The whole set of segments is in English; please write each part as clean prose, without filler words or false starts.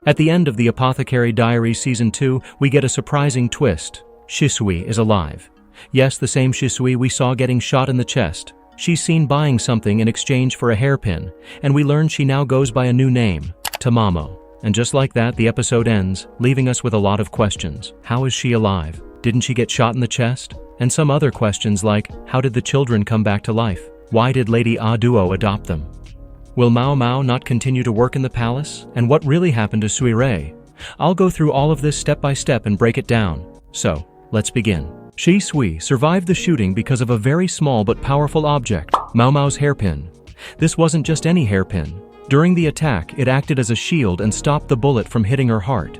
At the end of the Apothecary Diaries Season 2, we get a surprising twist. Shisui is alive. Yes, the same Shisui we saw getting shot in the chest. She's seen buying something in exchange for a hairpin, and we learn she now goes by a new name, Tamamo. And just like that, the episode ends, leaving us with a lot of questions. How is she alive? Didn't she get shot in the chest? And some other questions like, how did the children come back to life? Why did Lady Aduo adopt them? Will Maomao not continue to work in the palace? And what really happened to Suirei? I'll go through all of this step by step and break it down. So, let's begin. Shisui survived the shooting because of a very small but powerful object, Maomao's hairpin. This wasn't just any hairpin. During the attack, it acted as a shield and stopped the bullet from hitting her heart.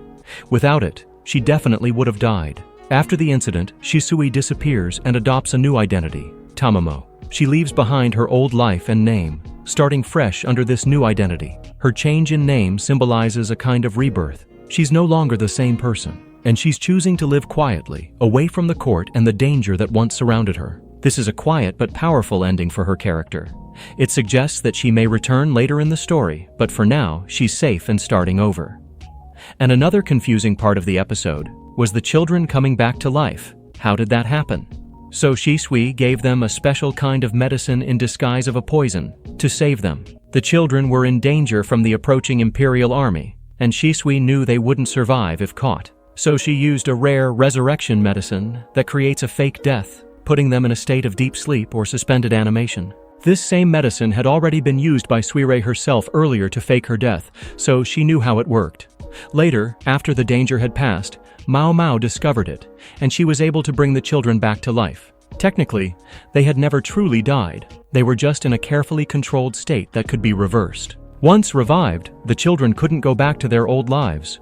Without it, she definitely would have died. After the incident, Shisui disappears and adopts a new identity, Tamamo. She leaves behind her old life and name, starting fresh under this new identity. Her change in name symbolizes a kind of rebirth. She's no longer the same person, and she's choosing to live quietly, away from the court and the danger that once surrounded her. This is a quiet but powerful ending for her character. It suggests that she may return later in the story, but for now, she's safe and starting over. And another confusing part of the episode was the children coming back to life. How did that happen? So Shisui gave them a special kind of medicine in disguise of a poison to save them. The children were in danger from the approaching imperial army, and Shisui knew they wouldn't survive if caught. So she used a rare resurrection medicine that creates a fake death, putting them in a state of deep sleep or suspended animation. This same medicine had already been used by Suirei herself earlier to fake her death, so she knew how it worked. Later, after the danger had passed, Maomao discovered it, and she was able to bring the children back to life. Technically, they had never truly died. They were just in a carefully controlled state that could be reversed. Once revived, the children couldn't go back to their old lives.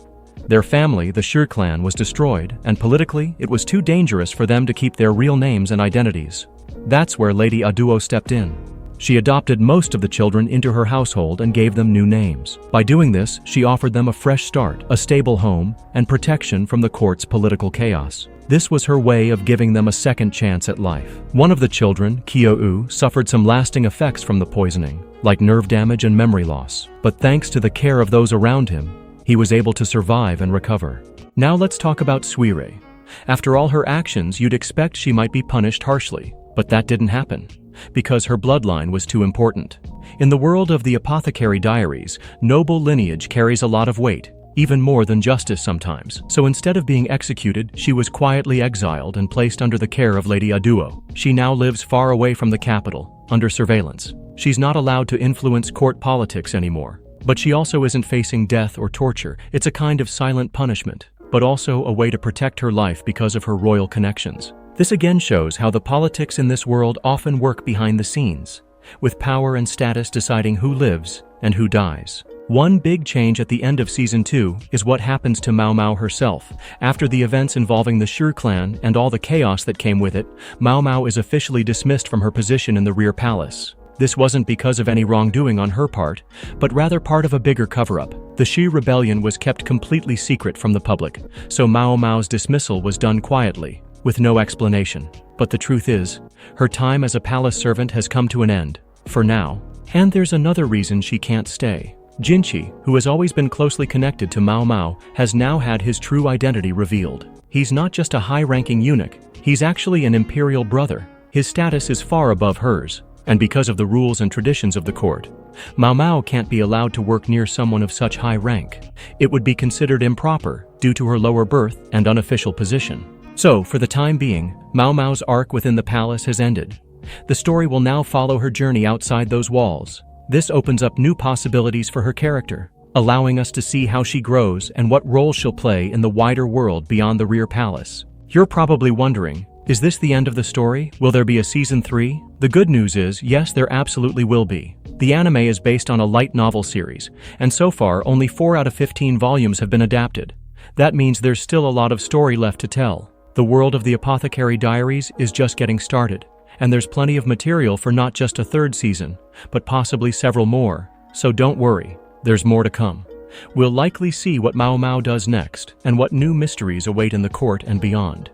Their family, the Shi clan, was destroyed, and politically, it was too dangerous for them to keep their real names and identities. That's where Lady Aduo stepped in. She adopted most of the children into her household and gave them new names. By doing this, she offered them a fresh start, a stable home, and protection from the court's political chaos. This was her way of giving them a second chance at life. One of the children, Kyo-u, suffered some lasting effects from the poisoning, like nerve damage and memory loss. But thanks to the care of those around him, he was able to survive and recover. Now let's talk about Suirei. After all her actions, you'd expect she might be punished harshly, but that didn't happen, because her bloodline was too important. In the world of the Apothecary Diaries, noble lineage carries a lot of weight, even more than justice sometimes. So instead of being executed, she was quietly exiled and placed under the care of Lady Aduo. She now lives far away from the capital, under surveillance. She's not allowed to influence court politics anymore. But she also isn't facing death or torture. It's a kind of silent punishment, but also a way to protect her life because of her royal connections. This again shows how the politics in this world often work behind the scenes, with power and status deciding who lives and who dies. One big change at the end of Season 2 is what happens to Maomao herself. After the events involving the Shi clan and all the chaos that came with it, Maomao is officially dismissed from her position in the rear palace. This wasn't because of any wrongdoing on her part, but rather part of a bigger cover-up. The Shi rebellion was kept completely secret from the public, so Maomao's dismissal was done quietly, with no explanation. But the truth is, her time as a palace servant has come to an end, for now. And there's another reason she can't stay. Jinshi, who has always been closely connected to Maomao, has now had his true identity revealed. He's not just a high-ranking eunuch, he's actually an imperial brother. His status is far above hers. And because of the rules and traditions of the court, Maomao can't be allowed to work near someone of such high rank. It would be considered improper due to her lower birth and unofficial position. So, for the time being, Maomao's arc within the palace has ended. The story will now follow her journey outside those walls. This opens up new possibilities for her character, allowing us to see how she grows and what role she'll play in the wider world beyond the rear palace. You're probably wondering, is this the end of the story? Will there be a Season 3? The good news is, yes, there absolutely will be. The anime is based on a light novel series, and so far only 4 out of 15 volumes have been adapted. That means there's still a lot of story left to tell. The world of the Apothecary Diaries is just getting started, and there's plenty of material for not just a 3rd season, but possibly several more. So don't worry, there's more to come. We'll likely see what Maomao does next, and what new mysteries await in the court and beyond.